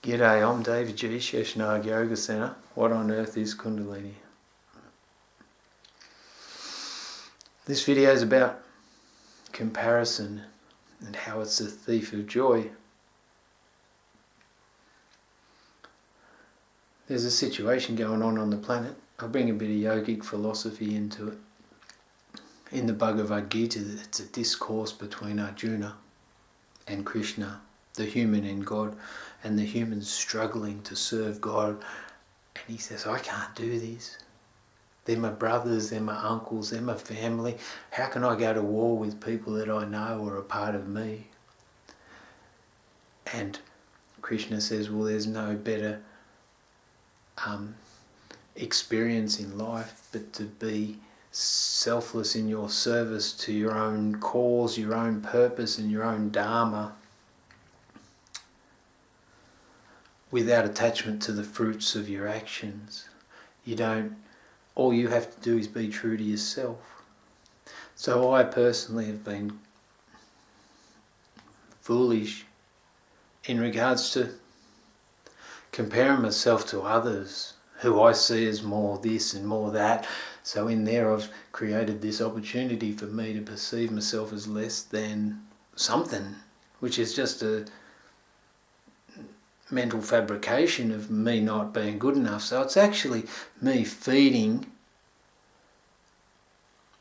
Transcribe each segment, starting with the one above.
G'day, I'm omdevaji, Sheshnag Yoga Center. What on earth is Kundalini? This video is about comparison and how it's a thief of joy. There's a situation going on the planet. I'll bring a bit of yogic philosophy into it. In the Bhagavad Gita, it's a discourse between Arjuna and Krishna, the human and God, and the human's struggling to serve God. And he says, I can't do this. They're my brothers, they're my uncles, they're my family. How can I go to war with people that I know are a part of me? And Krishna says, well, there's no better experience in life but to be selfless in your service to your own cause, your own purpose and your own dharma, without attachment to the fruits of your actions. All you have to do is be true to yourself. So I personally have been foolish in regards to comparing myself to others who I see as more this and more that. So in there I've created this opportunity for me to perceive myself as less than something, which is just a mental fabrication of me not being good enough. So it's actually me feeding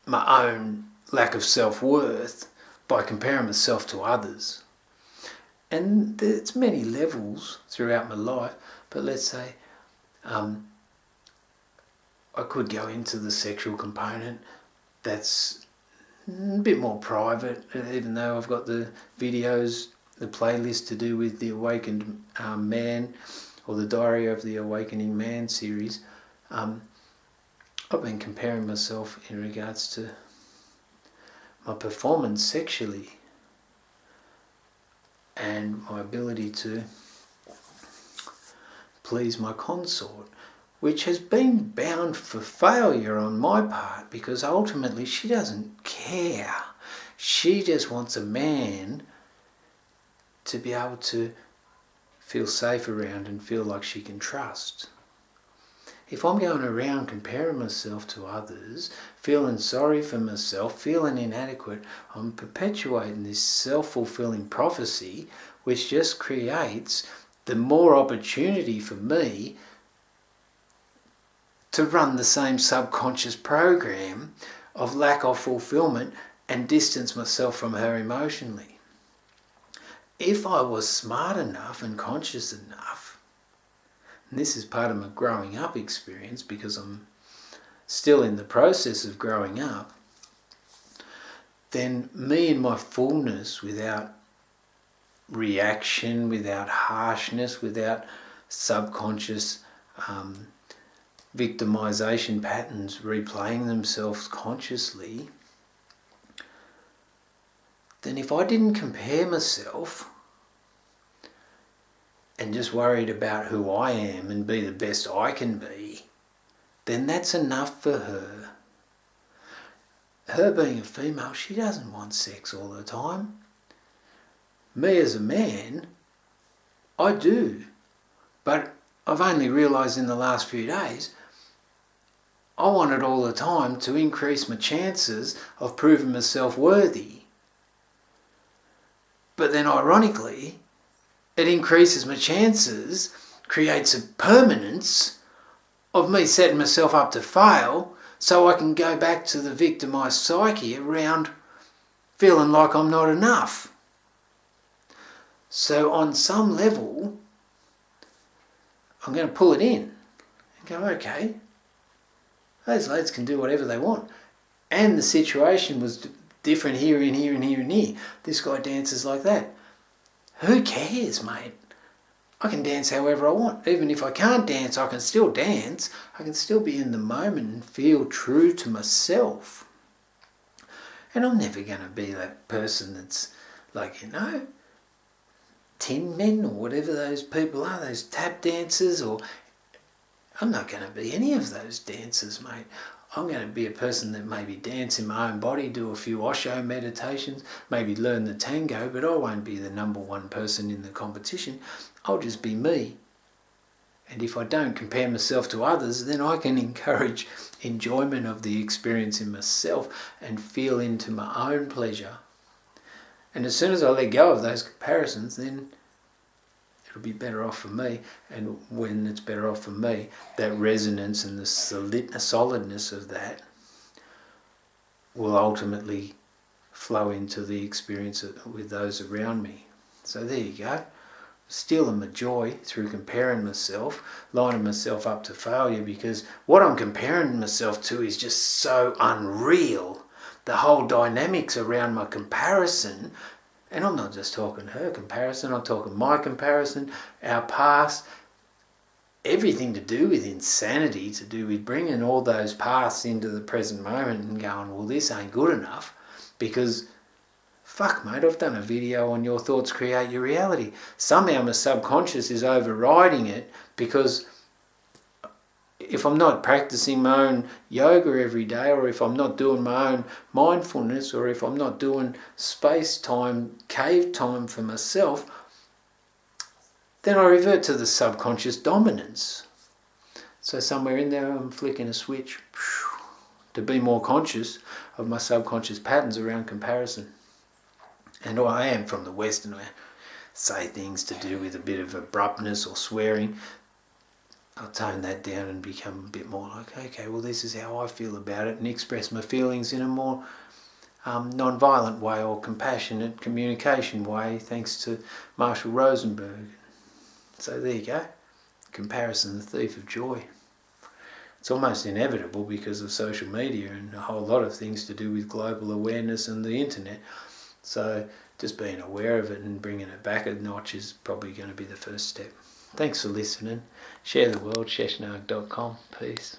my own lack of self-worth by comparing myself to others. And there's many levels throughout my life, but let's say I could go into the sexual component. That's a bit more private, even though I've got the videos, the playlist to do with the Awakened Man, or the Diary of the Awakening Man series. I've been comparing myself in regards to my performance sexually and my ability to please my consort, which has been bound for failure on my part, because ultimately she doesn't care. She just wants a man to be able to feel safe around and feel like she can trust. If I'm going around comparing myself to others, feeling sorry for myself, feeling inadequate, I'm perpetuating this self-fulfilling prophecy, which just creates the more opportunity for me to run the same subconscious program of lack of fulfillment and distance myself from her emotionally. If I was smart enough and conscious enough, and this is part of my growing up experience because I'm still in the process of growing up, then me in my fullness, without reaction, without harshness, without subconscious victimization patterns replaying themselves consciously, then if I didn't compare myself and just worried about who I am and be the best I can be, then that's enough for her. Her being a female, she doesn't want sex all the time. Me as a man, I do. But I've only realised in the last few days, I want it all the time to increase my chances of proving myself worthy. But then ironically, it increases my chances, creates a permanence of me setting myself up to fail, so I can go back to the victimised psyche around feeling like I'm not enough. So on some level, I'm going to pull it in and go, okay, those lads can do whatever they want. And the situation was different here and here and here and here. This guy dances like that. Who cares, mate? I can dance however I want. Even if I can't dance, I can still dance. I can still be in the moment and feel true to myself. And I'm never going to be that person that's like, Tin Men or whatever those people are, those tap dancers, or I'm not going to be any of those dancers, mate. I'm going to be a person that maybe dance in my own body, do a few Osho meditations, maybe learn the tango, but I won't be the number one person in the competition. I'll just be me. And if I don't compare myself to others, then I can encourage enjoyment of the experience in myself and feel into my own pleasure. And as soon as I let go of those comparisons, then it'll be better off for me. And when it's better off for me, that resonance and the solidness of that will ultimately flow into the experience with those around me. So there you go. Stealing my joy through comparing myself, lining myself up to failure, because what I'm comparing myself to is just so unreal. The whole dynamics around my comparison, and I'm not just talking her comparison, I'm talking my comparison, our past, everything to do with insanity, to do with bringing all those pasts into the present moment and going, well, this ain't good enough, because fuck, mate, I've done a video on your thoughts create your reality. Somehow my subconscious is overriding it, because if I'm not practicing my own yoga every day, or if I'm not doing my own mindfulness, or if I'm not doing space-time, cave time for myself, then I revert to the subconscious dominance. So somewhere in there I'm flicking a switch to be more conscious of my subconscious patterns around comparison. And I am from the West, and I say things to do with a bit of abruptness or swearing. I'll tone that down and become a bit more like, okay, well, this is how I feel about it, and express my feelings in a more non-violent way or compassionate communication way, thanks to Marshall Rosenberg. So there you go. Comparison, the thief of joy. It's almost inevitable because of social media and a whole lot of things to do with global awareness and the internet. So just being aware of it and bringing it back a notch is probably going to be the first step. Thanks for listening. Share the world, sheshnag.com. Peace.